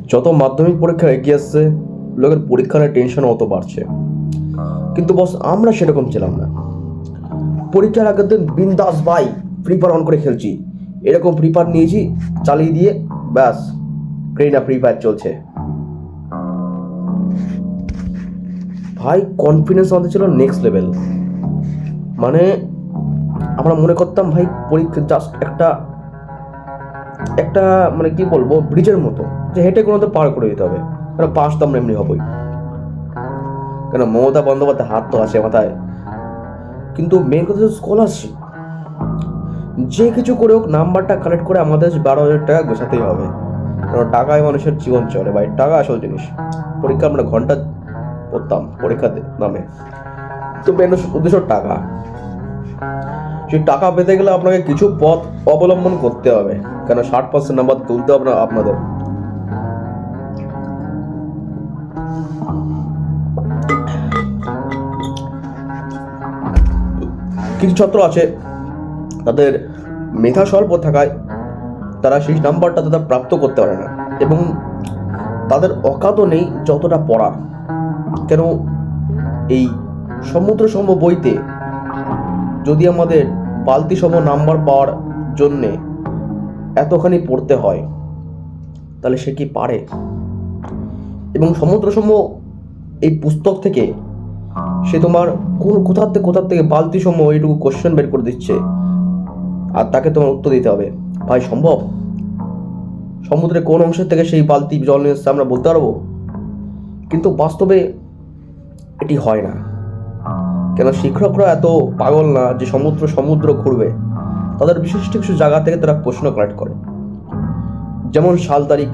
যত মাধ্যমিক পরীক্ষা এগিয়ে আসছে, লোকের পরীক্ষার টেনশন অত বাড়ছে। কিন্তু বস আমরা সেরকম ছিলাম না। পরীক্ষার আগের দিন বিন্দাস ভাই ফ্রি ফায়ার অন করে খেলছি, এরকম ফ্রি ফায়ার নিয়েছি, চালিয়ে দিয়ে ব্যাস ট্রেন ফ্রি ফায়ার চলছে। ভাই কনফিডেন্স আমাদের ছিল নেক্সট লেভেল। মানে আমরা মনে করতাম ভাই পরীক্ষা জাস্ট একটা একটা মানে কি বলবো ব্রিজের মতো, যে হেঁটে কোনো তো পার করে দিতে হবে, কারণ পাস তো আমরা এমনি হবই, কেন মমতা বন্দ্যোপাধ্যায় হাত তো আছে মাথায়। কিন্তু মেন কথা হচ্ছে স্কলারশিপ, যে কিছু করে হোক নাম্বারটা কালেক্ট করে আমাদের 12,000 টাকা গোছাতেই হবে, কারণ টাকায় মানুষের জীবন চলে ভাই, টাকা আসল জিনিস। পরীক্ষা আমরা ঘন্টা পড়তাম পরীক্ষা নামে, তো মেন উদ্দেশ্য টাকা। সেই টাকা পেতে গেলে আপনাকে কিছু পথ অবলম্বন করতে হবে, কেন 60% নাম্বার তুলতে হবে না আপনাদের। কিছু ছাত্র আছে তাদের মেধা স্বল্প থাকায় তারা সেই নাম্বারটা তারা প্রাপ্ত করতে পারে না, এবং তাদের অকাতও নেই যতটা পড়ার। কেন এই সমুদ্র সম বইতে যদি আমাদের বালতি সম নাম্বার পাওয়ার জন্যে এতখানি পড়তে হয়, তাহলে সে কি পারে? এবং সমুদ্র সম এই পুস্তক থেকে সে তোমার কোথার থেকে বালতি সম এইটুকু কোশ্চেন বের করে দিচ্ছে, আর তাকে তোমার উত্তর দিতে হবে। ভাই সম্ভব? সমুদ্রের কোন অংশের থেকে সেই বালতি জল নিয়ে এসছে আমরা বলতে পারবো? কিন্তু বাস্তবে এটি হয় না। কেন শিক্ষকরা এত পাগল না যে সমুদ্র ঘুরবে। তাদের বিশিষ্ট কিছু জায়গা থেকে তারা প্রশ্ন কালেক্ট করে, যেমন সাল তারিখ,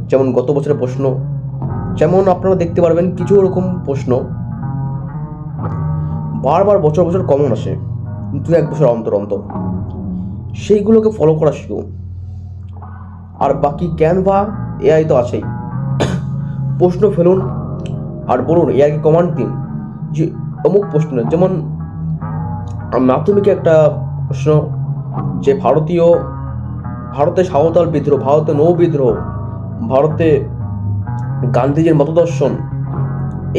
যেমন গত বছরের প্রশ্ন, যেমন আপনারা দেখতে পারবেন কিছু ওরকম প্রশ্ন বারবার বছর কমন আসে, 2-1 বছর অন্তর সেইগুলোকে ফলো করা শিখুন। আর বাকি ক্যানভা এআই তো আছেই, প্রশ্ন ফেলুন আর বলুন এআইকে কমান্ড দিন যে অমুক প্রশ্ন, যেমন মাধ্যমিকে একটা প্রশ্ন যে ভারতে সাঁওতাল বিদ্রোহ, ভারতে নৌ বিদ্রোহ, ভারতে গান্ধীজির মতদর্শন,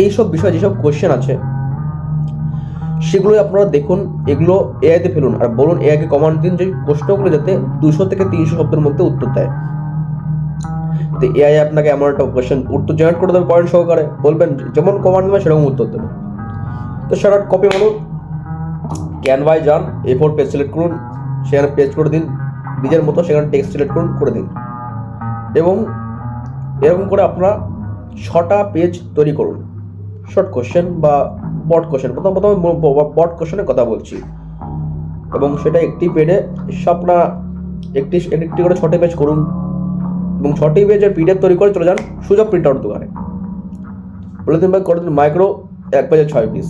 এইসব বিষয়ে যেসব কোয়েশ্চেন আছে সেগুলো আপনারা দেখুন, এগুলো এআইতে ফেলুন আর বলুন এআইকে কমান্ড দিন যে প্রশ্নগুলো যাতে 200 থেকে 300 শব্দের মধ্যে উত্তর দেয়। তো এআই আপনাকে এমন একটা কোয়েশ্চেন উত্তর জেনারেট করে দেবে পয়েন্ট সহকারে, বলবেন যেমন কমান্ড দেবে সেরকম উত্তর দেবে। তো শর্ট কপি বলুন, ক্যানভায় যান, A4 পেজ সিলেক্ট করুন, সেখানে পেজ করে দিন নিজের মতো, সেখানে টেক্সট সিলেক্ট করুন, করে দিন, এবং এরকম করে আপনারা 6টা পেজ তৈরি করুন শর্ট কোশ্চেন বা বট কোশ্চেন। প্রথমে বট কোশ্চেনের কথা বলছি, এবং সেটা একটি পেজে আপনারা একটি করে 6টি পেজ করুন, এবং 6টি পেজের পিডিএফ তৈরি করে চলে যান সুযোগ প্রিন্ট আউট দোকানে, বলে দিন ভাই করে দিন মাইক্রো 1 পেজে 6 পিস,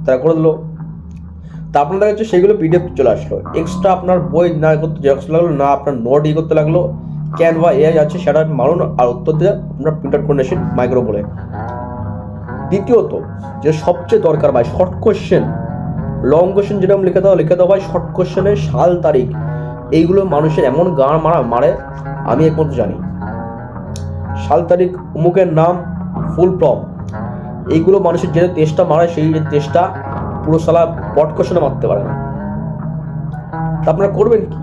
তারা করে দিল। তা আপনাদের কাছে সেগুলো পিডিএফ চলে আসলো, এক্সট্রা আপনার বই না করতে জেরক্স লাগলো না, আপনার নোট করতে লাগলো, ক্যানভা এআই আছে সেটা মারুন আর উত্তর দিয়ে আপনার প্রিন্ট আউট করে নিয়েছেন মাইক্রো বলে। দ্বিতীয়ত যে সবচেয়ে দরকার ভাই, শর্ট কোশ্চেন। লং কোশ্চেন যেরকম লিখে দাও ভাই, শর্ট কোশ্চেনের সাল তারিখ এইগুলো মানুষের এমন গান মারে আমি একমাত্র জানি। সাল তারিখ, অমুকের নাম, ফুল ফর্ম, এইগুলো মানুষের যে টেস্টটা মারে সেই টেস্টটা পুরো সালা বট কোশ্চেনে মারতে পারে না। তা আপনারা করবেন কি?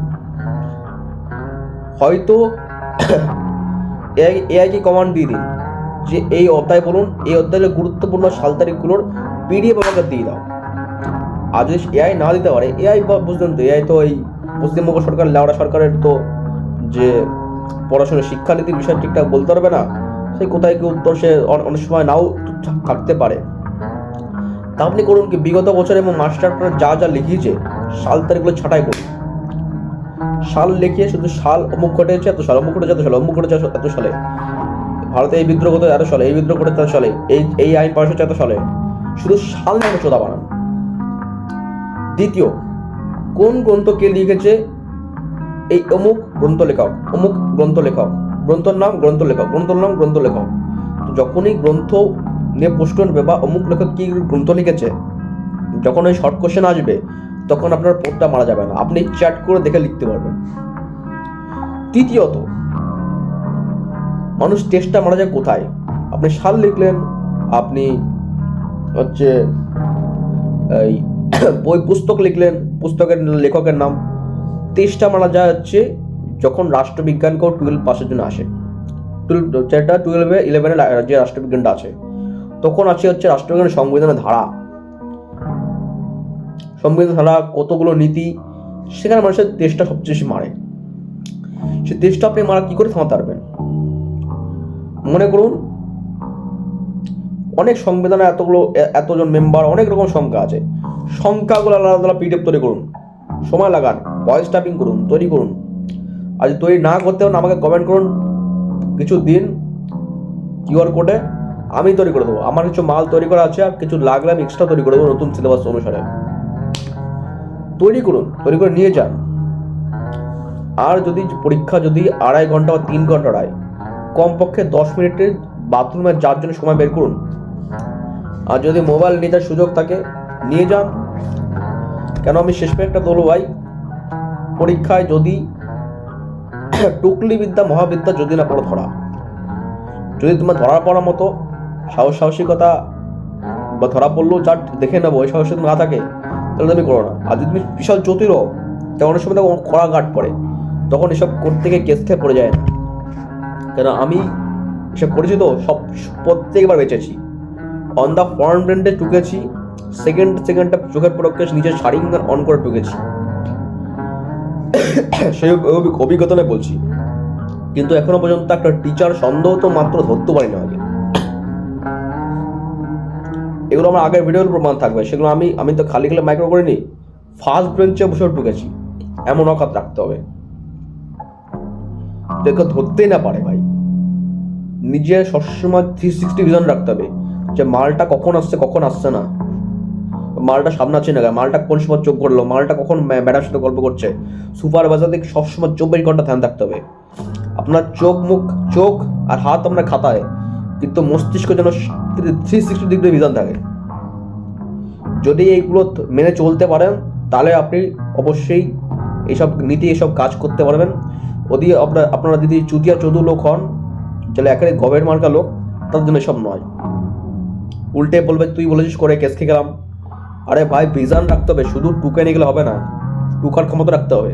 হয়তো এআইকে কমান্ড দিয়ে দিন যে এই অধ্যায় বলুন, এই অধ্যায়ের গুরুত্বপূর্ণ সাল তারিখগুলোর পিডিএফ আমাকে দিয়ে দাও। আর যদি এআই না দিতে পারে, এআই বুঝলেন তো, এআই তো এই পশ্চিমবঙ্গ সরকার লাউড়া সরকারের তো যে পড়াশোনা শিক্ষানীতির বিষয় ঠিকঠাক বলতে পারবে না, সেই কোথায় কি উত্তর সে অনেক সময় নাও থাকতে পারে। তা আপনি করুন কি, বিগত বছর এবং মাস্টার যা লিখিয়েছে সাল তারিখগুলো ছাঁটাই করুন, সাল লিখিয়ে শুধু সাল অমুক ঘটেছে এত সাল, অমুক ঘটেছে এত সাল, অমুক ঘটেছে এত সালে, ভারতে এই বিদ্রোহ করতে এত সালে, এই বিদ্রোহ করতে এত সালে, এই আইন পাশ হচ্ছে এত সালে, শুধু সাল নামে চোদা বানান। দ্বিতীয়, কোন গ্রন্থ কে লিখেছে, এই অমুক গ্রন্থ লেখক, অমুক গ্রন্থ লেখক, গ্রন্থর নাম গ্রন্থ লেখক, গ্রন্থর নাম গ্রন্থ লেখক। যখনই গ্রন্থ নিয়ে প্রশ্ন আসবে বা অমুক লেখক কি গ্রন্থ লিখেছে, যখন ওই শর্ট কোশ্চেন আসবে তখন আপনার পথটা মারা যাবে না, আপনি চ্যাট করে দেখে লিখতে পারবেন। তৃতীয়ত, মানুষ টেস্টটা মারা যায় কোথায়? আপনি সাল লিখলেন, আপনি হচ্ছে এই বই পুস্তক লিখলেন, পুস্তকের লেখকের নাম। টেস্টটা মারা যায় হচ্ছে যখন রাষ্ট্রবিজ্ঞান কেউ 12 পাসের জন্য আসে, 11 যে রাষ্ট্রবিজ্ঞানটা আছে, তখন আছে হচ্ছে রাষ্ট্রবিজ্ঞানের সংবিধানের ধারা, কতগুলো নীতি, সেখানে মানুষের দেশটা সবচেয়ে বেশি মারে। সে দেশটা আপনি মারা কি করে থামাতে পারবেন? মনে করুন অনেক সংবিধানে এতজন মেম্বার, অনেক রকম সংখ্যা আছে, সংখ্যাগুলো আলাদা আলাদা পিডিএফ তৈরি করুন, সময় লাগান, ভয়েস টাইপিং করুন, তৈরি করুন। আর তৈরি না করতে হন আমাকে কমেন্ট করুন কিছু দিন, কিউআর কোডে আমি তৈরি করে দেবো। আমার কিছু মাল তৈরি করা আছে, আর কিছু লাগলে আমি এক্সট্রা তৈরি করে দেবো নতুন সিলেবাস অনুসারে। তৈরি করুন, তৈরি করে নিয়ে যান। আর যদি পরীক্ষা যদি 2.5 ঘন্টা বা 3 ঘন্টা হয়, কমপক্ষে 10 মিনিটের বাথরুমে যাওয়ার জন্য সময় বের করুন। আর যদি মোবাইল নিয়ে যাওয়ার সুযোগ থাকে নিয়ে যান। কেন আমি শেষ পে একটা বলবো ভাই, পরীক্ষায় যদি টুকলি বিদ্যা মহাবিদ্যা যদি না পড়ো ধরা, যদি তোমার ধরা পড়ার মতো সাহসিকতা বা ধরা পড়লেও যা দেখে নেবো ওই সাহসিকতা না থাকে, তাহলে তুমি করো না। আর যদি তুমি বিশাল জ্যোতির হও, তখন অনেক সময় তখন কড়া গার্ড পড়ে, তখন এসব করতে গিয়ে কেস খেয়ে পড়ে যায় না। কেন আমি এসব করেছি তো, প্রত্যেকবার বেঁচেছি। অন দ্য ফ্রন্ট ব্রেন্ডে টুকেছি, সেকেন্ডটা চোখের পরক্ষে নিজের শাড়ি অন করে টুকেছি, সেই অভিজ্ঞতা নিয়ে বলছি। কিন্তু এখনো পর্যন্ত একটা টিচার সন্দেহ তো মাত্র ধরতে পারি না আগে। এগুলো আমার আগের ভিডিওর প্রমাণ থাকবে, সেগুলো আমি তো খালি খালি মাইক্রো করিনি, ফার্স্ট বেঞ্চে বসে টুকেছি। এমন অকাত রাখতে হবে দেখো ধরতেই না পারে ভাই। নিজে সবসময় 360 ভিজন রাখতে হবে, যে মালটা কখন আসছে কখন আসছে না, মালটা সামনে আছে না, মালটা কোন সময় চোখ করলো, মালটা কখন ম্যাডামের সাথে গল্প করছে। সুপারভাইজার দিকে সবসময় 24 ঘন্টা ধ্যান রাখতে হবে। আপনার চোখ আর হাত আপনার খাতায়, কিন্তু মস্তিষ্ক যেন 360 ডিগ্রি ভিজন থাকে। যদি এইগুলো মেনে চলতে পারেন, তাহলে আপনি অবশ্যই এইসব নীতি এইসব কাজ করতে পারবেন। ওদিকে আপনারা যদি চুতিয়া চোদু লোক হন, তাহলে একেবারে গভের মার্কা লোক, তার জন্য এসব নয়। উল্টে বলবে তুই বলেছিস করে কেস খেয়ে গেলাম। আরে ভাই ভিজন রাখতে হবে, শুধু টুকে নিয়ে গেলে হবে না, টুকার ক্ষমতা রাখতে হবে।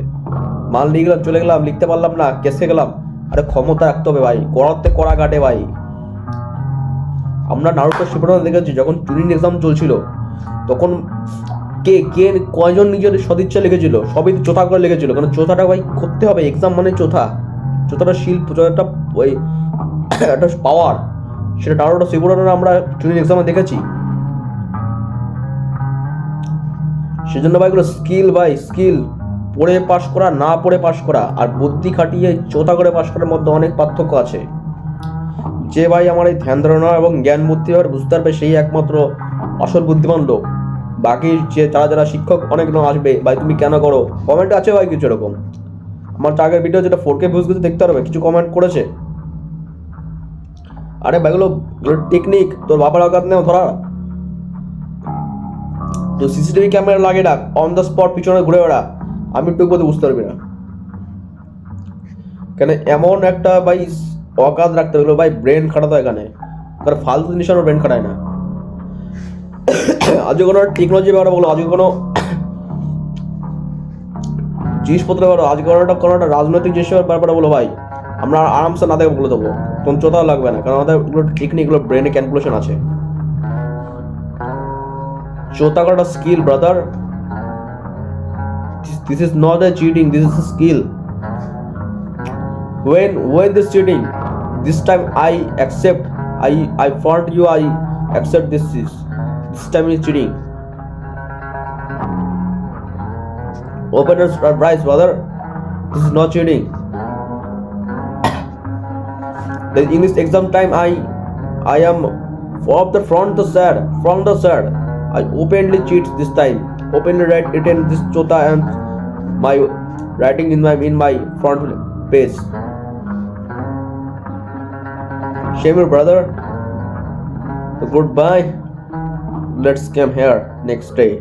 মাল নিয়ে গেলাম, চলে গেলাম, লিখতে পারলাম না, কেস খেয়ে গেলাম, আরে ক্ষমতা রাখতে হবে ভাই, করাতে করা কাটে ভাই। আমরা নারুতো শিপোডন দেখেছি, যখন টুরিং এক্সাম চলছিল, তখন কয়জন নিজের সদিচ্ছা লিখেছিল, সবই চোথা করে লিখেছিল। কারণ চোথাটা ভাই করতে হবে, এক্সাম মানে চোথাটা শিল্প, চোথাটা ওই একটা পাওয়ার, সেটা নারুতো শিপোডনে আমরা টুরিং এক্সামে দেখেছি। সেজন্য ভাই এগুলো স্কিল ভাই, স্কিল। পড়ে পাশ করা, না পড়ে পাশ করা, আর বুদ্ধি খাটিয়ে চোথা করে পাশ করার মধ্যে অনেক পার্থক্য আছে। যে ভাই আমার এই ধ্যান ধারণা এবং জ্ঞান বুদ্ধি বুঝতে পারবে, সেই একমাত্র আসল বুদ্ধিমান লোক। বাকি যে যারা শিক্ষক অনেক লোক আসবে, ভাই তুমি কেন করো, কমেন্ট আছে ভাই কিছু এরকম। আমার আগের ভিডিও যেটা 4K ভিউজ কিছু দেখতে পারবে, কিছু কমেন্ট করেছে। আরে ভাই এগুলো টেকনিক, তোর বাবার অকাত নেও ধরা। তো সিসিটিভি ক্যামেরা লাগে রাখ, অন দ্য স্পট পিছনে ঘুরে বেড়া, আমি টুক বলতে বুঝতে পারবি না। কেন এমন একটা ভাই অকাত রাখতে হবে ভাই, ব্রেন খাটাতে এখানে, কারণ ফালতু জিনিস আমার ব্রেন খাটায় না। আজকে কোনো টেকনোলজি ব্যাপারে বলো, আজকে কোনো জিনিসপত্র ব্যাপারে, আজকে কোনো একটা রাজনৈতিক জিনিসের ব্যাপারে বলো ভাই, আমরা আরামসে না দেখে বলে দেবো, তোমার চোতাও লাগবে না, কারণ আমাদের এগুলো টেকনিক, এগুলো ব্রেনে ক্যালকুলেশন আছে। চোতা করাটা skill brother, this is not a cheating, this is a skill. When this cheating, this time I accept, I fault you, I accept this time is cheating. Open your eyes brother, this is not cheating. The English exam time I am from the side, I openly cheat this time, openly written this chota and my writing in my front page. Shame your brother. So goodbye, let's come here next day.